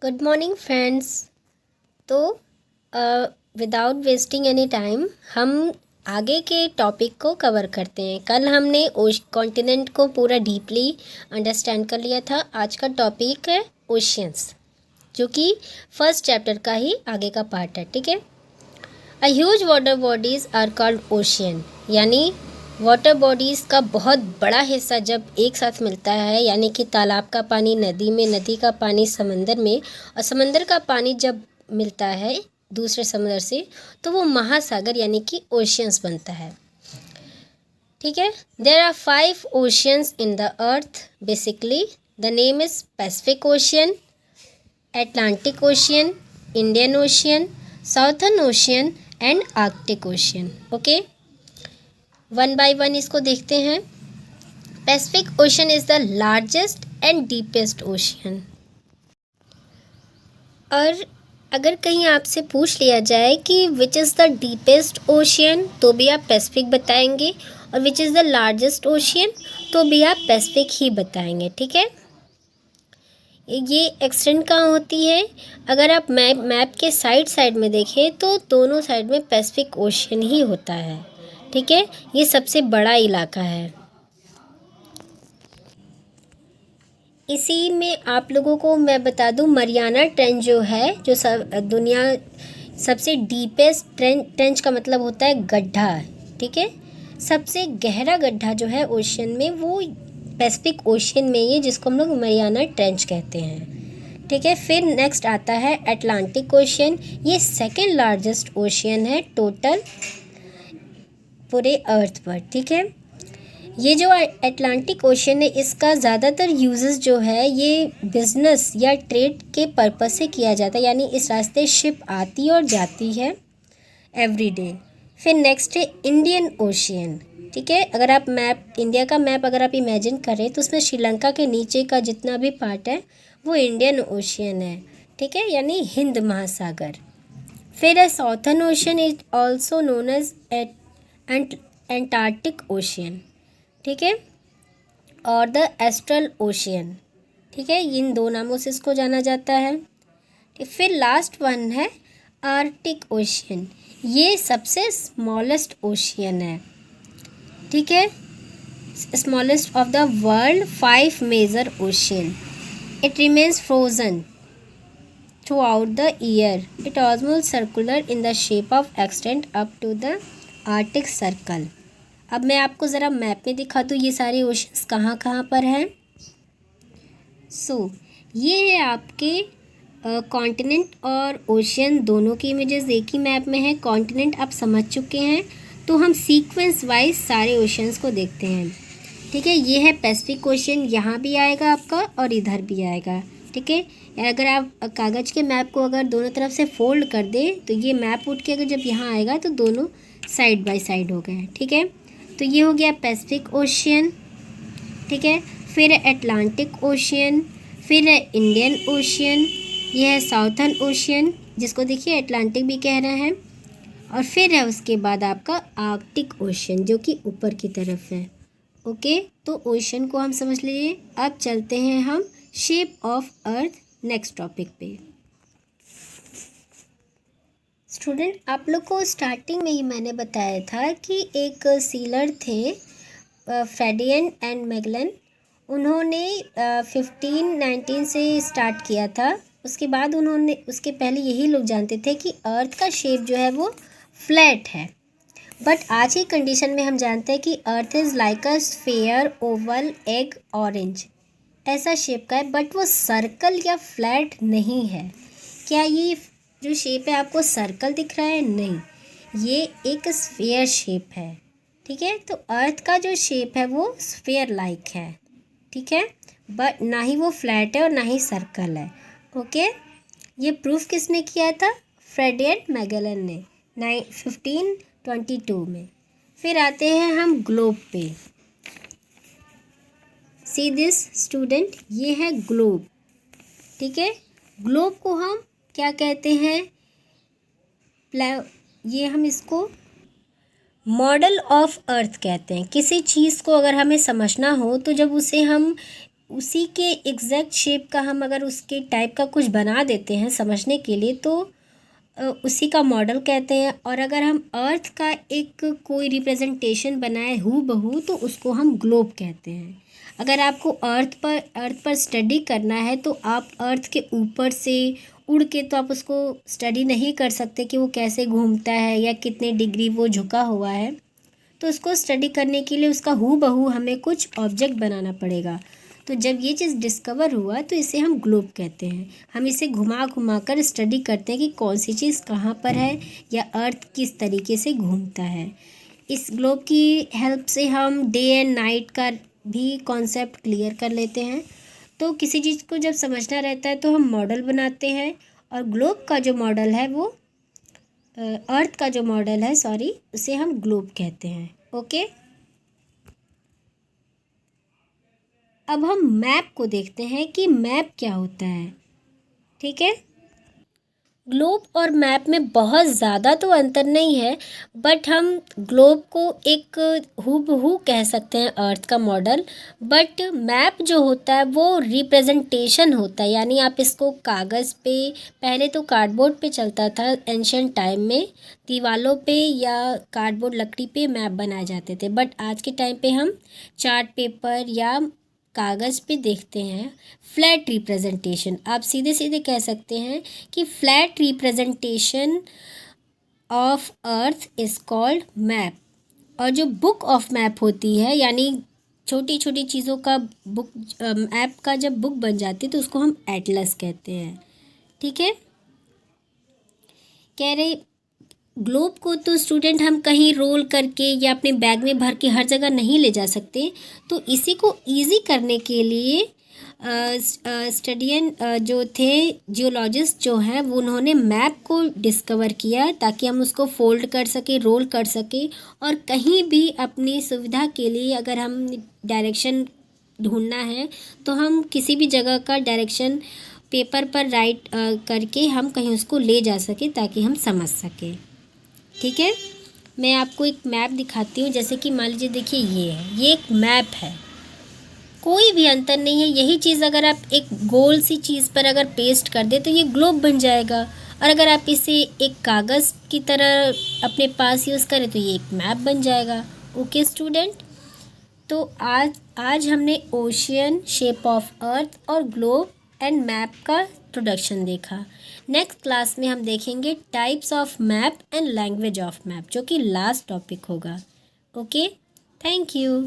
Good morning friends. तो without wasting any time हम आगे के टॉपिक को कवर करते हैं। कल हमने कॉन्टिनेंट को पूरा डीपली अंडरस्टैंड कर लिया था। आज का टॉपिक है ओशियंस, जो कि फर्स्ट चैप्टर का ही आगे का पार्ट है। ठीक है। A huge water bodies are called ocean, यानी वाटर बॉडीज़ का बहुत बड़ा हिस्सा जब एक साथ मिलता है, यानी कि तालाब का पानी नदी में, नदी का पानी समंदर में, और समंदर का पानी जब मिलता है दूसरे समंदर से, तो वो महासागर यानी कि ओशियंस बनता है। ठीक है। There are 5 oceans in the earth basically. The name is Pacific Ocean, Atlantic Ocean, Indian Ocean, Southern Ocean and Arctic Ocean. Okay, one by one इसको देखते हैं। Pacific Ocean is the largest and deepest ocean. और अगर कहीं आपसे पूछ लिया जाए कि which is the deepest ocean, तो भी आप पैसिफिक बताएंगे, और which is the largest ocean, तो भी आप पैसिफिक ही बताएंगे। ठीक है। ये एक्सटेंड कहाँ होती है? अगर आप मैप के साइड में देखें तो दोनों साइड में पैसिफिक ओशियन ही होता है। ठीक है। ये सबसे बड़ा इलाका है। इसी में आप लोगों को मैं बता दूं, मरियाना ट्रेंच जो है, जो दुनिया सबसे डीपेस्ट ट्रेंच का मतलब होता है गड्ढा। ठीक है। सबसे गहरा गड्ढा जो है ओशियन में, वो पैसिफिक ओशियन में ही है, जिसको हम लोग मरियाना ट्रेंच कहते हैं। ठीक है। फिर नेक्स्ट आता है अटलांटिक ओशियन। ये सेकेंड लार्जेस्ट ओशियन है टोटल पूरे अर्थ पर। ठीक है। ये जो अटलांटिक ओशियन है, इसका ज़्यादातर यूजेस जो है ये बिजनेस या ट्रेड के पर्पस से किया जाता है, यानी इस रास्ते शिप आती और जाती है एवरी डे। फिर नेक्स्ट है इंडियन ओशियन। ठीक है। अगर आप इंडिया का मैप अगर आप इमेजिन करें तो उसमें श्रीलंका के नीचे का जितना भी पार्ट है वो इंडियन ओशियन है। ठीक है, यानी हिंद महासागर। फिर है Southern Ocean, is also known as Antarctic Ocean. ठीक है, और द एस्ट्रल ओशियन। ठीक है, इन दो नामों से इसको जाना जाता है। फिर लास्ट वन है आर्कटिक ओशियन। ये सबसे स्मॉलेस्ट ओशियन है। ठीक है, smallest of the world 5 major ocean. It remains frozen throughout the year. It almost circular in the shape of extend up to the Arctic Circle. अब मैं आपको ज़रा मैप में दिखा दूँ ये सारे ओशंस कहाँ कहाँ पर हैं। ये है आपके कॉन्टिनेंट और ओशियन दोनों की इमेजेस एक ही मैप में है। कॉन्टिनेंट आप समझ चुके हैं, तो हम सीक्वेंस वाइज सारे ओशियंस को देखते हैं। ठीक है, ये है पैसिफिक ओशियन, यहाँ भी आएगा आपका और इधर भी आएगा। ठीक है, अगर आप कागज़ के मैप को अगर दोनों तरफ से फोल्ड कर दे तो ये मैप उठ के अगर जब यहाँ आएगा तो दोनों साइड बाय साइड हो गए। ठीक है, तो ये हो गया पैसिफिक ओशियन। ठीक है, फिर है अटलांटिक ओशियन, फिर है इंडियन ओशियन, ये है साउथर्न ओशियन, जिसको देखिए अटलांटिक भी कह रहे हैं, और फिर है उसके बाद आपका आर्कटिक ओशियन, जो कि ऊपर की तरफ है। ओके, तो ओशियन को हम समझ लीजिए। अब चलते हैं हम shape of earth next topic पे। स्टूडेंट, आप लोग को स्टार्टिंग में ही मैंने बताया था कि एक सीलर थे फ्रेडियन एंड मैगलन। उन्होंने 1519 से स्टार्ट किया था। उसके बाद उसके पहले यही लोग जानते थे कि अर्थ का शेप जो है वो फ्लैट है। बट आज की कंडीशन में हम जानते हैं कि earth is like a sphere, Oval, egg, orange, ऐसा शेप का है, बट वो सर्कल या फ्लैट नहीं है। क्या ये जो शेप है आपको सर्कल दिख रहा है? नहीं, ये एक स्फेयर शेप है। ठीक है, तो अर्थ का जो शेप है वो स्फेयर लाइक है। ठीक है, बट ना ही वो फ्लैट है और ना ही सर्कल है। ओके, ये प्रूफ किसने किया था? फ्रेडियन मैगलन ने 1522 में। फिर आते हैं हम ग्लोब पे। सी दिस स्टूडेंट, ये है ग्लोब। ठीक है, ग्लोब को हम क्या कहते हैं? ये हम इसको मॉडल ऑफ अर्थ कहते हैं। किसी चीज़ को अगर हमें समझना हो तो जब उसे हम उसी के एग्जैक्ट शेप का हम अगर उसके टाइप का कुछ बना देते हैं समझने के लिए तो उसी का मॉडल कहते हैं। और अगर हम अर्थ का एक कोई रिप्रेजेंटेशन बनाए हूबहू तो उसको हम ग्लोब कहते हैं। अगर आपको अर्थ पर स्टडी करना है तो आप अर्थ के ऊपर से उड़ के तो आप उसको स्टडी नहीं कर सकते कि वो कैसे घूमता है या कितने डिग्री वो झुका हुआ है। तो उसको स्टडी करने के लिए उसका हूबहू हमें कुछ ऑब्जेक्ट बनाना पड़ेगा। तो जब ये चीज़ डिस्कवर हुआ तो इसे हम ग्लोब कहते हैं। हम इसे घुमा घुमा कर स्टडी करते हैं कि कौन सी चीज़ कहाँ पर है या अर्थ किस तरीके से घूमता है। इस ग्लोब की हेल्प से हम डे एंड नाइट का भी कॉन्सेप्ट क्लियर कर लेते हैं। तो किसी चीज़ को जब समझना रहता है तो हम मॉडल बनाते हैं, और ग्लोब का जो मॉडल है वो अर्थ का जो मॉडल है उसे हम ग्लोब कहते हैं। ओके, अब हम मैप को देखते हैं कि मैप क्या होता है। ठीक है, ग्लोब और मैप में बहुत ज़्यादा तो अंतर नहीं है, बट हम ग्लोब को एक हूबहू कह सकते हैं अर्थ का मॉडल। बट मैप जो होता है वो रिप्रेजेंटेशन होता है, यानी आप इसको कागज़ पे, पहले तो कार्डबोर्ड पे चलता था एंशियंट टाइम में, दीवालों पे या कार्डबोर्ड लकड़ी पे मैप बनाए जाते थे। बट आज के टाइम पे हम चार्ट पेपर या कागज़ पे देखते हैं फ्लैट रिप्रेजेंटेशन। आप सीधे सीधे कह सकते हैं कि flat representation of earth is called map. और जो बुक ऑफ मैप होती है, यानी छोटी छोटी चीज़ों का बुक, ऐप का जब बुक बन जाती है तो उसको हम एटलस कहते हैं। ठीक है, कह रहे ग्लोब को तो स्टूडेंट हम कहीं रोल करके या अपने बैग में भर के हर जगह नहीं ले जा सकते। तो इसी को इजी करने के लिए स्टडियन जो थे, जियोलॉजिस्ट जो हैं, वो उन्होंने मैप को डिस्कवर किया ताकि हम उसको फोल्ड कर सके, रोल कर सके, और कहीं भी अपनी सुविधा के लिए अगर हम डायरेक्शन ढूंढना है तो हम किसी भी जगह का डायरेक्शन पेपर पर राइट करके हम कहीं उसको ले जा सके ताकि हम समझ सकें। ठीक है, मैं आपको एक मैप दिखाती हूँ। जैसे कि मान लीजिए, देखिए ये एक मैप है, कोई भी अंतर नहीं है। यही चीज़ अगर आप एक गोल सी चीज़ पर अगर पेस्ट कर दे तो ये ग्लोब बन जाएगा, और अगर आप इसे एक कागज़ की तरह अपने पास यूज़ करें तो ये एक मैप बन जाएगा। ओके स्टूडेंट, तो आज हमने ओशियन, शेप ऑफ अर्थ और ग्लोब एंड मैप का इंट्रोडक्शन देखा। नेक्स्ट क्लास में हम देखेंगे types of map and language of map, जो कि लास्ट टॉपिक होगा। Okay, thank you.